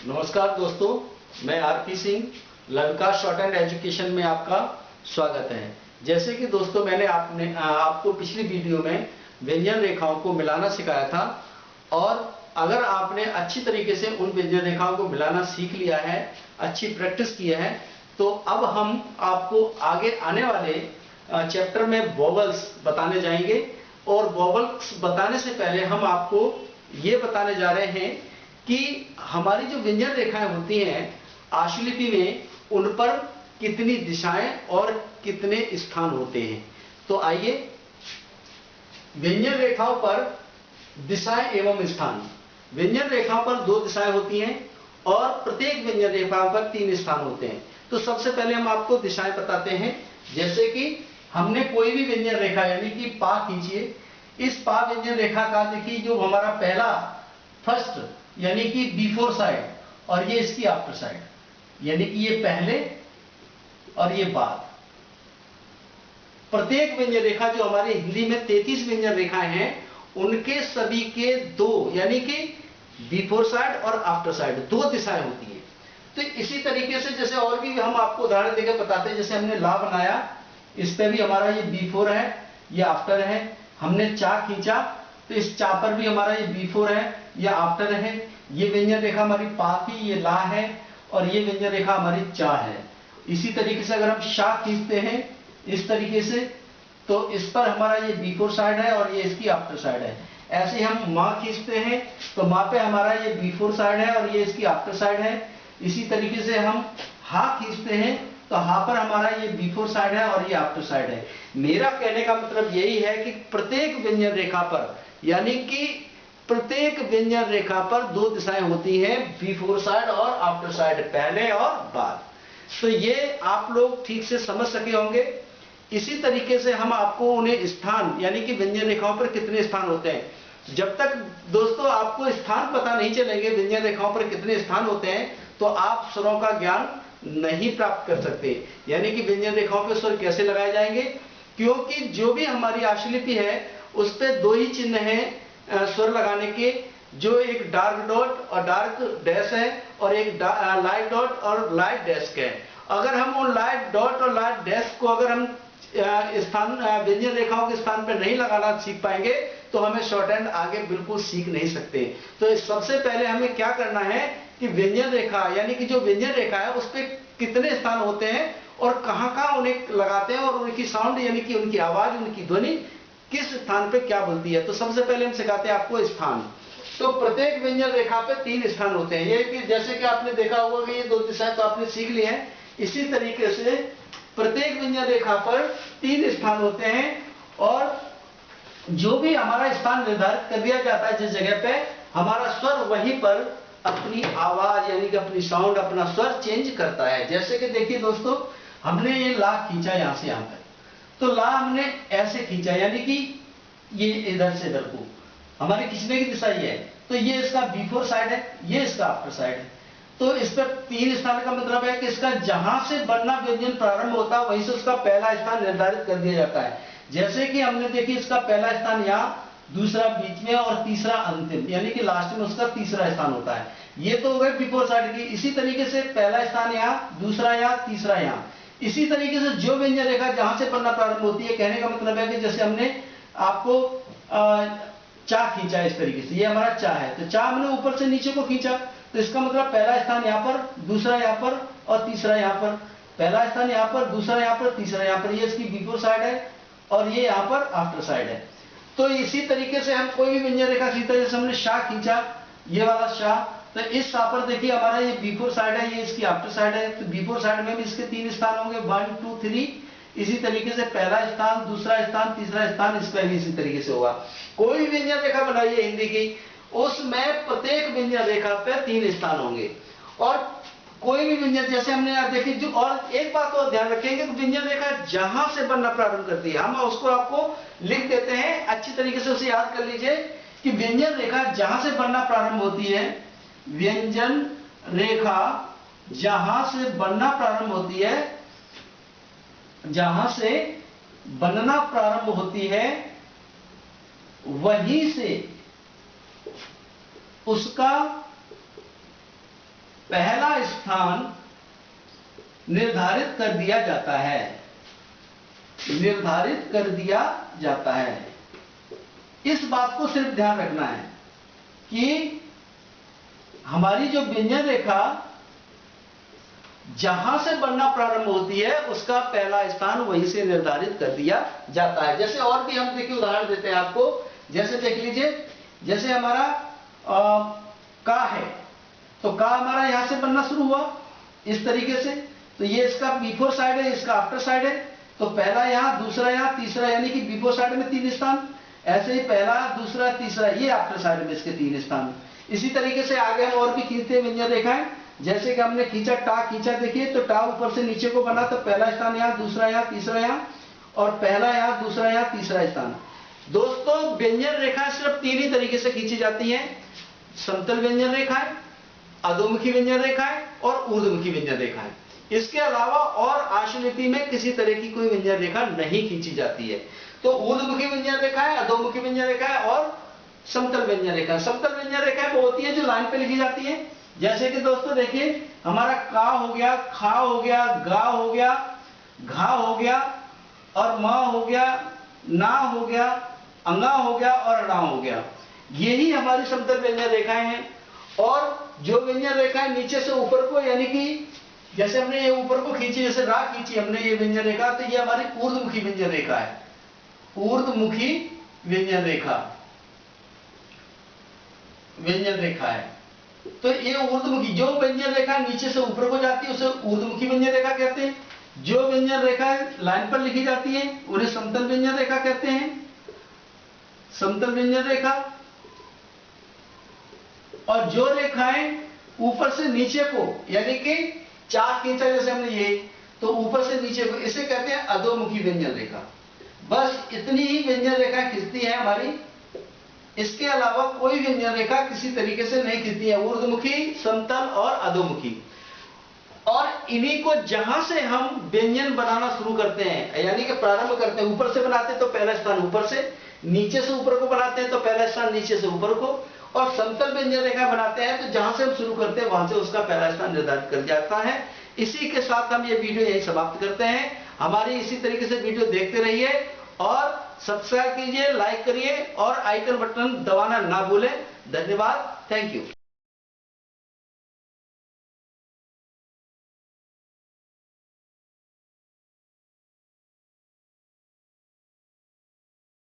नमस्कार दोस्तों, मैं आरपी सिंह, ललका शॉर्ट एंड एजुकेशन में आपका स्वागत है। जैसे कि दोस्तों मैंने आपको पिछली वीडियो में व्यंजन रेखाओं को मिलाना सिखाया था और अगर आपने अच्छी तरीके से उन व्यंजन रेखाओं को मिलाना सीख लिया है, अच्छी प्रैक्टिस की है, तो अब हम आपको आगे आने वाले चैप्टर में वोवेल्स बताने जाएंगे। और वोवेल्स बताने से पहले हम आपको ये बताने जा रहे हैं कि हमारी जो व्यंजन रेखाएं होती हैं आशुलिपि में, उन पर कितनी दिशाएं और कितने स्थान होते हैं। तो आइए, व्यंजन रेखाओं पर दिशाएं एवं स्थान। व्यंजन रेखाओं पर 2 दिशाएं होती हैं और प्रत्येक व्यंजन रेखाओं पर 3 स्थान होते हैं। तो सबसे पहले हम आपको दिशाएं बताते हैं। जैसे कि हमने कोई भी व्यंजन रेखा यानी कि पा खींचिए। इस पा व्यंजन रेखा का देखिए जो हमारा पहला फर्स्ट यानी कि बिफोर साइड और ये इसकी आफ्टर साइड, यानी कि ये पहले और ये बाद। प्रत्येक व्यंजन रेखा जो हमारे हिंदी में 33 व्यंजन रेखाएं हैं, उनके सभी के 2 यानी कि बिफोर साइड और आफ्टर साइड 2 दिशाएं होती है। तो इसी तरीके से जैसे और भी हम आपको उदाहरण देकर बताते हैं। जैसे हमने ला बनाया, इस पे भी हमारा ये बिफोर है, ये आफ्टर है। हमने चा खींचा तो इस चा पर भी हमारा ये बिफोर है, ये आफ्टर है। ये व्यंजन रेखा हमारी पा की, ये ला है, और ये व्यंजन रेखा हमारी चा है। इसी तरीके से अगर हम शा खींचते हैं इस तरीके से, तो इस पर हमारा ये बिफोर साइड है और ये इसकी आफ्टर साइड है। ऐसे हम मां खींचते हैं तो मां पे हमारा ये बिफोर साइड है और ये इसकी आफ्टर साइड है। इसी तरीके से हम हा खींचते हैं तो हा पर हमारा ये बिफोर साइड है और ये आफ्टर साइड है। मेरा कहने का मतलब यही है कि प्रत्येक व्यंजन रेखा पर, यानी कि प्रत्येक व्यंजन रेखा पर 2 दिशाएं होती हैं, बिफोर साइड और आफ्टर साइड, पहले और बाद। तो ये आप लोग ठीक से समझ सके होंगे। इसी तरीके से हम आपको उन्हें स्थान यानी कि व्यंजन रेखाओं पर कितने स्थान होते हैं, जब तक दोस्तों आपको स्थान पता नहीं चलेंगे व्यंजन रेखाओं पर कितने स्थान होते हैं, तो आप स्वरों का ज्ञान नहीं प्राप्त कर सकते। यानी कि व्यंजन रेखाओं पर स्वर कैसे लगाए जाएंगे, क्योंकि जो भी हमारी आशुलिपि है उस पर 2 ही चिन्ह हैं स्वर लगाने के, जो एक डार्क डॉट और डार्क डैश है और एक लाइट डॉट और लाइट डैश है। अगर हम उन लाइट डॉट और लाइट डैश को अगर हम स्थान व्यंजन रेखाओं के स्थान पर नहीं लगाना सीख पाएंगे तो हमें शॉर्ट हैंड आगे बिल्कुल सीख नहीं सकते। तो सबसे पहले हमें क्या करना है कि व्यंजन रेखा यानी कि जो व्यंजन रेखा है उस पर कितने स्थान होते हैं और कहां कहां उन्हें लगाते हैं और उनकी साउंड यानी कि उनकी आवाज, उनकी ध्वनि किस स्थान पे क्या बोलती है। तो सबसे पहले हम सिखाते हैं आपको स्थान। तो प्रत्येक व्यंजन रेखा पे 3 स्थान होते हैं। ये कि जैसे कि आपने देखा होगा कि ये 2 दिशाएं तो आपने सीख ली हैं। इसी तरीके से प्रत्येक व्यंजन रेखा पर 3 स्थान होते हैं और जो भी हमारा स्थान निर्धारित कर दिया जाता है जिस जगह पे, हमारा स्वर वहीं पर अपनी आवाज यानी कि अपनी साउंड, अपना स्वर चेंज करता है। जैसे कि देखिए दोस्तों, हमने ये ला खींचा यहां से यहां तक, तो ला हमने ऐसे खींचा यानी कि ये इधर से इधर को, हमारे खींचने की दिशा ये है। तो ये इसका बिफोर साइड है, ये इसका आफ्टर साइड है। तो इस पर 3 स्थान का मतलब है कि इसका जहां से बनना व्यंजन प्रारंभ होता है वहीं से उसका पहला स्थान निर्धारित कर दिया जाता है। जैसे कि हमने देखी इसका पहला स्थान यहाँ, दूसरा बीच में और तीसरा अंतिम, यानी कि लास्ट में उसका तीसरा स्थान होता है। ये तो हो गए बिफोर साइड की। इसी तरीके से पहला स्थान यहाँ, दूसरा यहाँ, तीसरा यहाँ। इसी तरीके से जो व्यंजन रेखा जहां से बनना प्रारंभ होती है, कहने का मतलब है कि जैसे हमने आपको चा खींचा इस तरीके से, ये हमारा चा है, तो चा हमने ऊपर से नीचे को खींचा, तो इसका मतलब पहला स्थान यहाँ पर, दूसरा यहाँ पर और तीसरा यहाँ पर। पहला स्थान यहाँ पर, दूसरा यहाँ पर, तीसरा यहाँ पर। ये इसकी बिफोर साइड है और ये यहाँ पर आफ्टर साइड है। तो इसी तरीके से हम कोई भी व्यंजन रेखा खींचते हैं, जैसे हमने शाह खींचा, ये वाला शाह, तो इस शाह पर देखिए हमारा ये बिफोर साइड है, ये इसकी आफ्टर साइड है। तो बिफोर साइड में भी इसके 3 स्थान होंगे, 1 2 3। इसी तरीके से पहला स्थान, दूसरा स्थान, तीसरा स्थान, इसका भी इसी तरीके से होगा। कोई भी व्यंजन रेखा बनाइए हिंदी की, उसमें प्रत्येक व्यंजन रेखा पे 3 स्थान होंगे। और कोई भी व्यंजन, जैसे हमने यहाँ देखी जो, और एक बात और ध्यान रखेंगे कि व्यंजन रेखा जहां से बनना प्रारंभ करती है, हम उसको आपको लिख देते हैं, अच्छी तरीके से उसे याद कर लीजिए कि व्यंजन रेखा जहां से बनना प्रारंभ होती है, व्यंजन रेखा जहां से बनना प्रारंभ होती है, जहां से बनना प्रारंभ होती है वहीं से उसका पहला स्थान निर्धारित कर दिया जाता है, निर्धारित कर दिया जाता है। इस बात को सिर्फ ध्यान रखना है कि हमारी जो व्यंजन रेखा जहां से बनना प्रारंभ होती है उसका पहला स्थान वहीं से निर्धारित कर दिया जाता है। जैसे और भी हम देखिए उदाहरण देते हैं आपको, जैसे देख लीजिए, जैसे हमारा का है, तो का हमारा यहां से बनना शुरू हुआ इस तरीके से, तो ये इसका बिफोर साइड है, इसका आफ्टर साइड है, तो पहला यहां, दूसरा यहां, तीसरा, यानी कि बिफोर साइड में 3 स्थान, ऐसे ही पहला, दूसरा, तीसरा, ये आफ्टर साइड में इसके 3 स्थान। इसी तरीके से आगे हम और भी खींचते हैं व्यंजन रेखाएं, जैसे कि हमने खींचा टा खींचा, देखिए तो टा ऊपर से नीचे को बना, तो पहला स्थान यहां, दूसरा यहां, तीसरा यहां, और पहला यहां, दूसरा यहां, तीसरा स्थान। दोस्तों व्यंजन रेखाएं सिर्फ 3 ही तरीके से खींची जाती हैं, समतल व्यंजन रेखाएं, अधोमुखी व्यंजन रेखाएं और ऊर्ध्वमुखी व्यंजन रेखाएं। इसके अलावा और आशुलिपि में किसी तरह की कोई व्यंजन रेखा नहीं खींची जाती है। तो ऊर्ध्वमुखी व्यंजन रेखाएं, अधोमुखी व्यंजन रेखाएं और समतल व्यंजन रेखाएं। समतल व्यंजन रेखाएं वो होती है जो लाइन पे लिखी जाती है, जैसे कि दोस्तों देखिए हमारा का हो गया, खा हो गया, गा हो गया, घा हो गया, और म हो गया, ना हो गया, अंगा हो गया और अड़ा हो गया। यही हमारी समतल व्यंजन रेखाएं हैं। और जो व्यंजन रेखाएं नीचे से ऊपर को, यानी कि जैसे हमने ये ऊपर को खींची, जैसे रा खींची हमने ये व्यंजन रेखा, तो ये हमारी ऊर्ध्वमुखी व्यंजन रेखा है, ऊर्ध्वमुखी व्यंजन रेखा है। तो ये ऊर्ध्वमुखी, जो व्यंजन रेखा नीचे से ऊपर को जाती है उसे ऊर्ध्वमुखी व्यंजन रेखा कहते हैं। जो व्यंजन रेखा लाइन पर लिखी जाती है उन्हें समतल व्यंजन रेखा कहते हैं, समतल व्यंजन रेखा। और जो रेखाएं ऊपर से नीचे को, यानी कि चार खींचा जैसे हमने ये, तो ऊपर से नीचे को, इसे कहते हैं अधोमुखी व्यंजन रेखा। बस इतनी ही व्यंजन रेखा खींचती है हमारी, इसके अलावा कोई व्यंजन रेखा किसी तरीके से नहीं खींचती है, ऊर्ध्वमुखी, समतल और अधोमुखी। और इन्हीं को जहां से हम व्यंजन बनाना शुरू करते हैं, यानी कि प्रारंभ करते हैं, ऊपर से बनाते हैं तो पहला स्थान ऊपर से, नीचे से ऊपर को बनाते हैं तो पहला स्थान नीचे से ऊपर को, और समतल व्यंजन रेखा बनाते हैं तो जहां से हम शुरू करते हैं वहां से उसका पहला स्थान निर्धारित कर जाता है। इसी के साथ हम ये वीडियो यही समाप्त करते हैं। हमारी इसी तरीके से वीडियो देखते रहिए और सब्सक्राइब कीजिए, लाइक करिए और आइकन बटन दबाना ना भूलें। धन्यवाद, थैंक यू।